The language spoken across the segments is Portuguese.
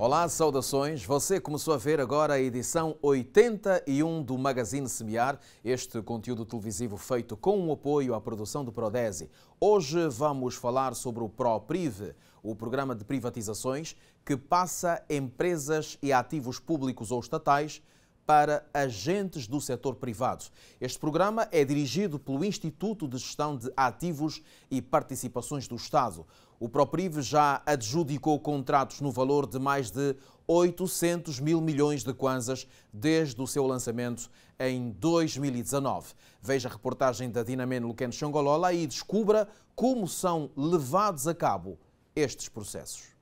Olá, saudações. Você começou a ver agora a edição 81 do Magazine Semear, este conteúdo televisivo feito com o apoio à produção do Prodesi. Hoje vamos falar sobre o ProPrive, o programa de privatizações que passa empresas e ativos públicos ou estatais para agentes do setor privado. Este programa é dirigido pelo Instituto de Gestão de Ativos e Participações do Estado. O ProPrive já adjudicou contratos no valor de mais de 800 mil milhões de kwanzas desde o seu lançamento em 2019. Veja a reportagem da Dinamen Luquen Xongolola e descubra como são levados a cabo estes processos.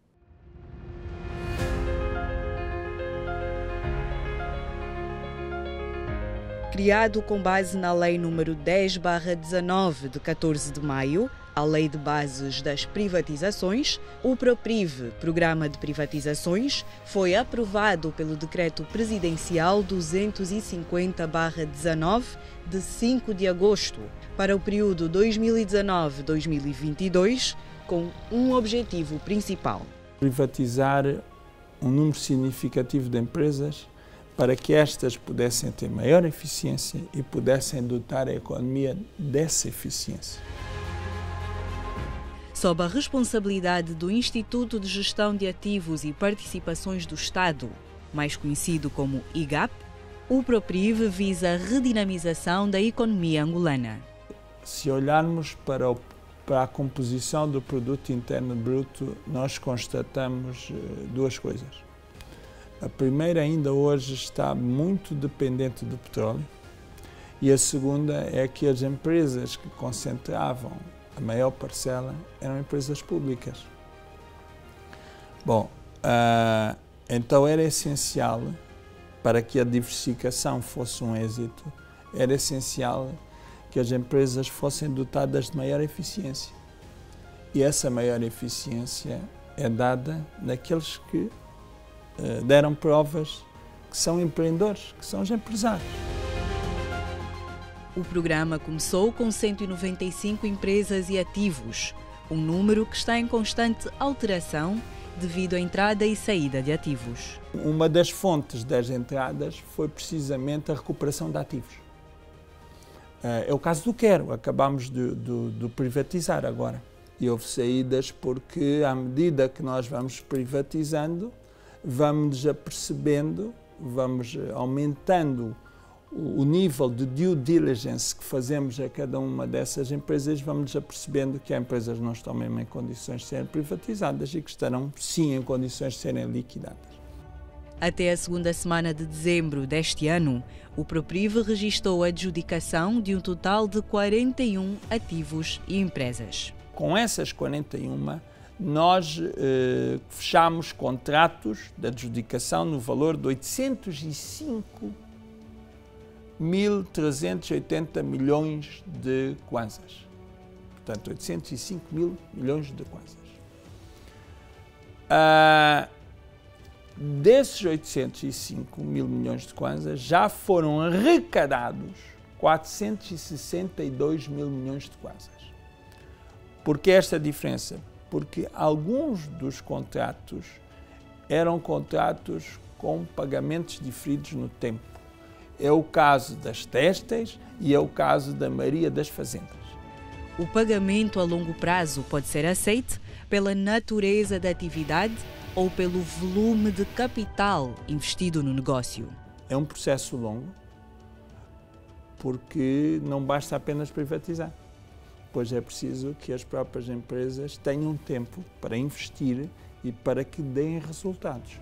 Criado com base na Lei nº 10/19 de 14 de maio, a Lei de Bases das Privatizações, o ProPrive, Programa de Privatizações, foi aprovado pelo Decreto Presidencial 250/19 de 5 de agosto para o período 2019-2022, com um objetivo principal: privatizar um número significativo de empresas para que estas pudessem ter maior eficiência e pudessem dotar a economia dessa eficiência. Sob a responsabilidade do Instituto de Gestão de Ativos e Participações do Estado, mais conhecido como IGAP, o ProPrive visa a redinamização da economia angolana. Se olharmos para a composição do produto interno bruto, nós constatamos duas coisas. A primeira ainda hoje está muito dependente do petróleo e a segunda é que as empresas que concentravam a maior parcela eram empresas públicas. Bom, então era essencial, para que a diversificação fosse um êxito, era essencial que as empresas fossem dotadas de maior eficiência. E essa maior eficiência é dada naqueles que deram provas que são empreendedores, que são os empresários. O programa começou com 195 empresas e ativos, um número que está em constante alteração devido à entrada e saída de ativos. Uma das fontes das entradas foi precisamente a recuperação de ativos. É o caso do Quero, acabamos de privatizar agora. E houve saídas porque, à medida que nós vamos privatizando, vamos apercebendo, vamos aumentando o nível de due diligence que fazemos a cada uma dessas empresas, vamos apercebendo que há empresas que não estão mesmo em condições de serem privatizadas e que estarão sim em condições de serem liquidadas. Até a segunda semana de dezembro deste ano, o ProPrive registrou a adjudicação de um total de 41 ativos e empresas. Com essas 41, nós fechamos contratos de adjudicação no valor de 805.380 milhões de kwanzas. Portanto, 805 mil milhões de kwanzas. Desses 805 mil milhões de kwanzas, já foram arrecadados 462 mil milhões de kwanzas. Por que esta diferença? Porque alguns dos contratos eram contratos com pagamentos diferidos no tempo. É o caso das Têxteis e é o caso da Maria das Fazendas. O pagamento a longo prazo pode ser aceito pela natureza da atividade ou pelo volume de capital investido no negócio. É um processo longo, porque não basta apenas privatizar. Pois é preciso que as próprias empresas tenham tempo para investir e para que deem resultados.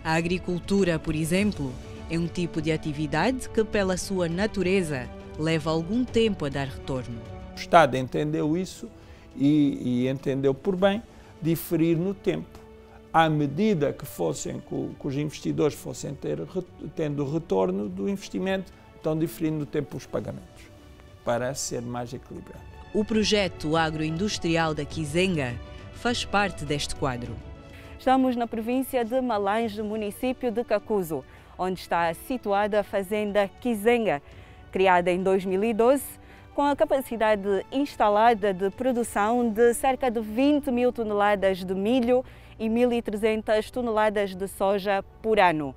A agricultura, por exemplo, é um tipo de atividade que, pela sua natureza, leva algum tempo a dar retorno. O Estado entendeu isso e entendeu por bem diferir no tempo. À medida que os investidores fossem tendo retorno do investimento, estão diferindo no tempo os pagamentos, para ser mais equilibrado. O projeto agroindustrial da Kizenga faz parte deste quadro. Estamos na província de Malange, município de Kakuzo, onde está situada a fazenda Kizenga, criada em 2012, com a capacidade instalada de produção de cerca de 20 mil toneladas de milho e 1.300 toneladas de soja por ano.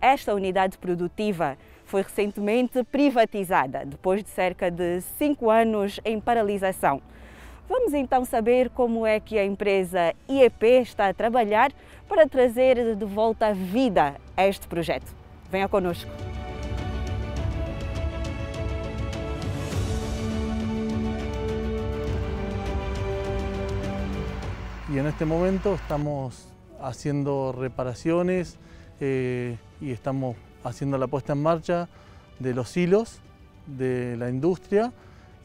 Esta unidade produtiva foi recentemente privatizada, depois de cerca de 5 anos em paralisação. Vamos então saber como é que a empresa IEP está a trabalhar para trazer de volta vida a este projeto. Venha conosco. Y en este momento estamos haciendo reparaciones y estamos haciendo la puesta en marcha de los hilos de la industria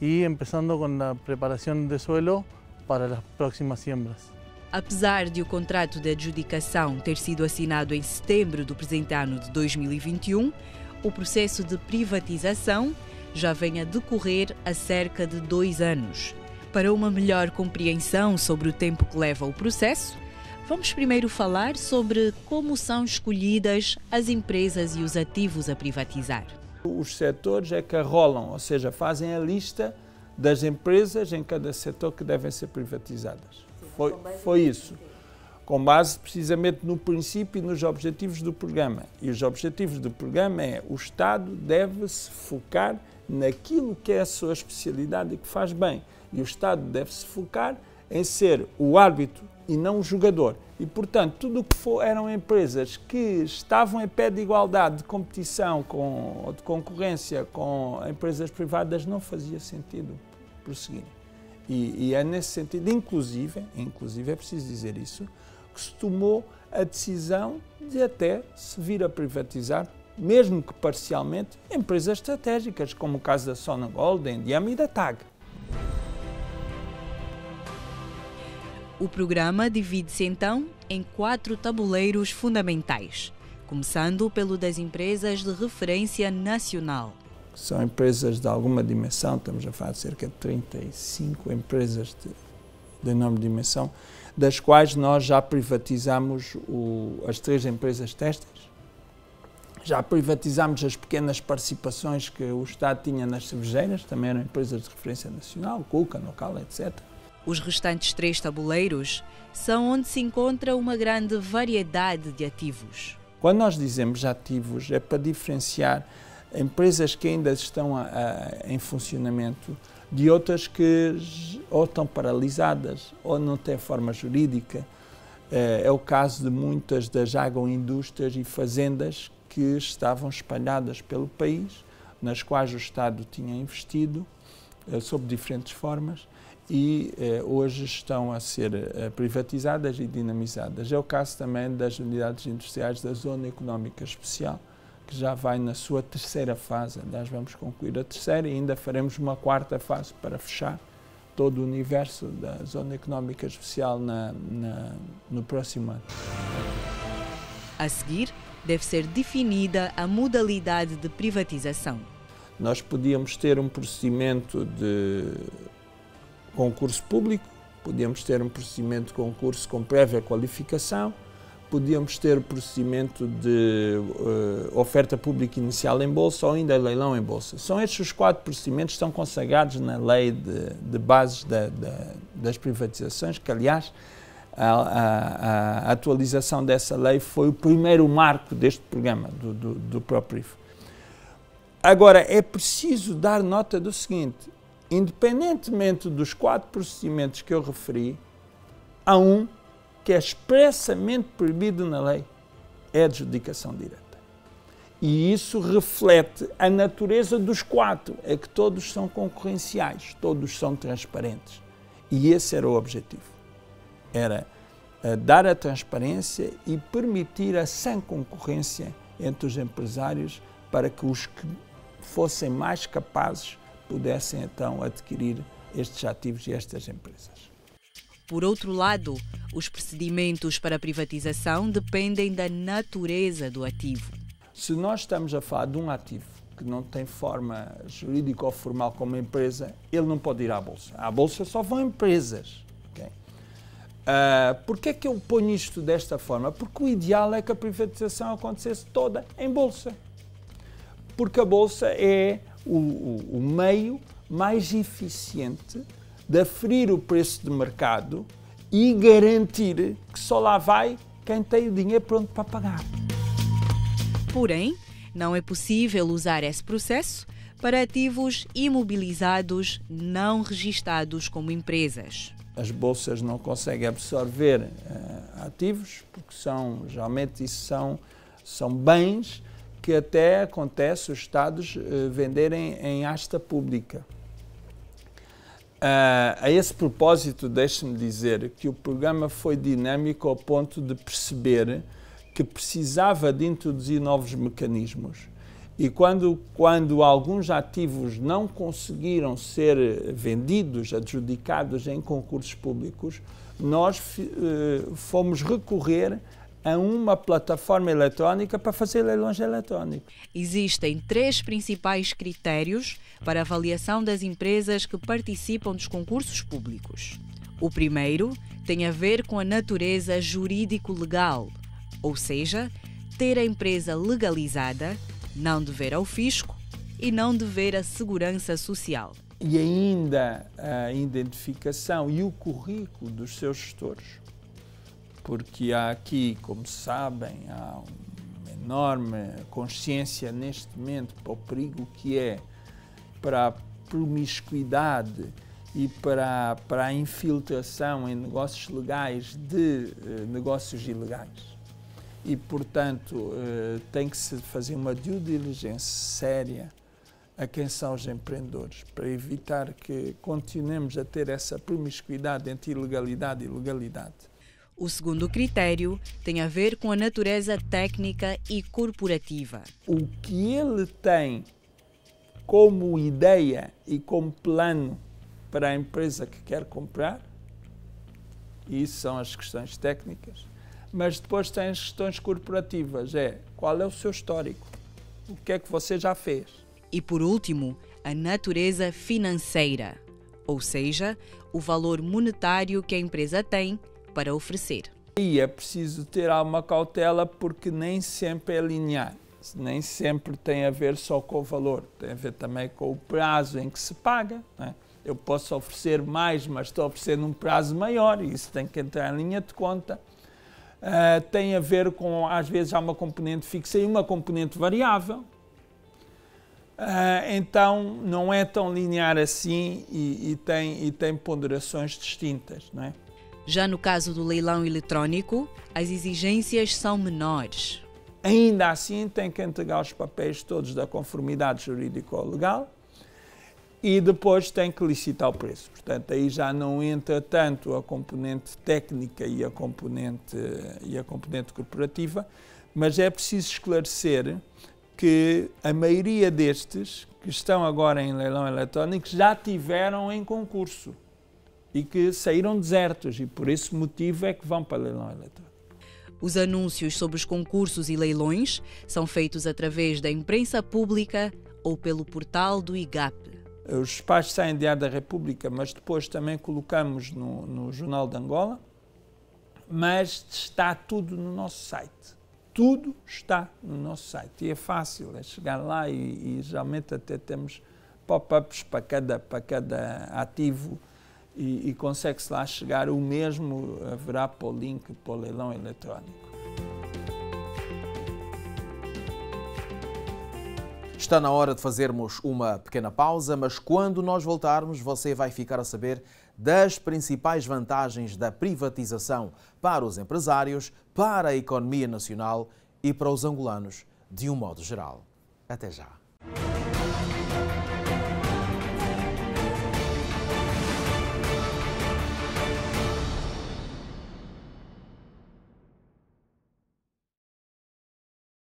y empezando con la preparación de suelo para las próximas siembras. Apesar de o contrato de adjudicação ter sido assinado em setembro do presente ano de 2021, o processo de privatização já vem a decorrer há cerca de 2 anos. Para uma melhor compreensão sobre o tempo que leva o processo, vamos primeiro falar sobre como são escolhidas as empresas e os ativos a privatizar. Os setores é que arrolam, ou seja, fazem a lista das empresas em cada setor que devem ser privatizadas. Foi isso, com base precisamente no princípio e nos objetivos do programa. E os objetivos do programa é o Estado deve se focar naquilo que é a sua especialidade e que faz bem. E o Estado deve se focar em ser o árbitro e não o jogador. E, portanto, tudo o que eram empresas que estavam em pé de igualdade de competição ou de concorrência com empresas privadas não fazia sentido prosseguir. E é nesse sentido, inclusive é preciso dizer isso, que se tomou a decisão de até se vir a privatizar, mesmo que parcialmente, empresas estratégicas, como o caso da Sonangol, da Endiama e da TAG. O programa divide-se então em 4 tabuleiros fundamentais, começando pelo das empresas de referência nacional. São empresas de alguma dimensão, estamos a falar de cerca de 35 empresas de enorme dimensão, das quais nós já privatizamos as 3 empresas têxteis, já privatizamos as pequenas participações que o Estado tinha nas cervejeiras, também eram empresas de referência nacional, Cuca, Nocal, etc. Os restantes 3 tabuleiros são onde se encontra uma grande variedade de ativos. Quando nós dizemos ativos, é para diferenciar empresas que ainda estão em funcionamento de outras que ou estão paralisadas ou não têm forma jurídica. É o caso de muitas das agroindústrias e fazendas que estavam espalhadas pelo país, nas quais o Estado tinha investido sob diferentes formas e hoje estão a ser privatizadas e dinamizadas. É o caso também das unidades industriais da Zona Económica Especial, que já vai na sua 3ª fase. Nós vamos concluir a 3ª e ainda faremos uma 4ª fase para fechar todo o universo da Zona Económica Especial no próximo ano. A seguir, deve ser definida a modalidade de privatização. Nós podíamos ter um procedimento de concurso público, podíamos ter um procedimento de concurso com prévia qualificação, podíamos ter o procedimento de oferta pública inicial em bolsa ou ainda leilão em bolsa. São estes os 4 procedimentos que estão consagrados na lei de bases das privatizações, que aliás a atualização dessa lei foi o primeiro marco deste programa, do ProPriv. Agora, é preciso dar nota do seguinte: independentemente dos 4 procedimentos que eu referi, há um que é expressamente proibido na lei, é a adjudicação direta. E isso reflete a natureza dos 4, é que todos são concorrenciais, todos são transparentes. E esse era o objetivo, era dar a transparência e permitir a sã concorrência entre os empresários para que os que fossem mais capazes pudessem então adquirir estes ativos e estas empresas. Por outro lado, os procedimentos para a privatização dependem da natureza do ativo. Se nós estamos a falar de um ativo que não tem forma jurídica ou formal como empresa, ele não pode ir à Bolsa. À Bolsa só vão empresas. Okay? Porquê é que eu ponho isto desta forma? Porque o ideal é que a privatização acontecesse toda em Bolsa. Porque a Bolsa é o meio mais eficiente de aferir o preço de mercado e garantir que só lá vai quem tem o dinheiro pronto para pagar. Porém, não é possível usar esse processo para ativos imobilizados não registados como empresas. As bolsas não conseguem absorver ativos, porque geralmente isso são bens que até acontece os Estados venderem em asta pública. A esse propósito, deixe-me dizer que o programa foi dinâmico ao ponto de perceber que precisava de introduzir novos mecanismos. E quando alguns ativos não conseguiram ser vendidos, adjudicados em concursos públicos, nós fomos recorrer a uma plataforma eletrónica para fazer leilões eletrónicos. Existem 3 principais critérios para a avaliação das empresas que participam dos concursos públicos. O primeiro tem a ver com a natureza jurídico-legal, ou seja, ter a empresa legalizada, não dever ao fisco e não dever à segurança social. E ainda a identificação e o currículo dos seus gestores. Porque há aqui, como sabem, há uma enorme consciência neste momento para o perigo que é para a promiscuidade e para a infiltração em negócios legais de negócios ilegais. E, portanto, tem que se fazer uma due diligence séria a quem são os empreendedores, para evitar que continuemos a ter essa promiscuidade entre ilegalidade e legalidade. O segundo critério tem a ver com a natureza técnica e corporativa. O que ele tem como ideia e como plano para a empresa que quer comprar, e isso são as questões técnicas, mas depois tem as questões corporativas, qual é o seu histórico, o que é que você já fez. E por último, a natureza financeira, ou seja, o valor monetário que a empresa tem para oferecer. E é preciso ter alguma cautela porque nem sempre é linear, nem sempre tem a ver só com o valor, tem a ver também com o prazo em que se paga, não é? Eu posso oferecer mais, mas estou a oferecer num prazo maior e isso tem que entrar em linha de conta. Tem a ver com, às vezes, há uma componente fixa e uma componente variável. Então, não é tão linear assim e tem ponderações distintas, não é? Já no caso do leilão eletrónico, as exigências são menores. Ainda assim, tem que entregar os papéis todos da conformidade jurídico-legal e depois tem que licitar o preço. Portanto, aí já não entra tanto a componente técnica e a componente corporativa, mas é preciso esclarecer que a maioria destes que estão agora em leilão eletrónico já tiveram em concurso e que saíram desertos e por esse motivo é que vão para leilão eletrônico. Os anúncios sobre os concursos e leilões são feitos através da imprensa pública ou pelo portal do IGAP. Os espaços saem de Diário da República, mas depois também colocamos no Jornal de Angola, mas está tudo no nosso site. Tudo está no nosso site e é fácil, é chegar lá e geralmente até temos pop-ups para cada ativo e consegue-se lá chegar. O mesmo haverá para o link para o leilão eletrónico. Está na hora de fazermos uma pequena pausa, mas quando nós voltarmos, você vai ficar a saber das principais vantagens da privatização para os empresários, para a economia nacional e para os angolanos de um modo geral. Até já.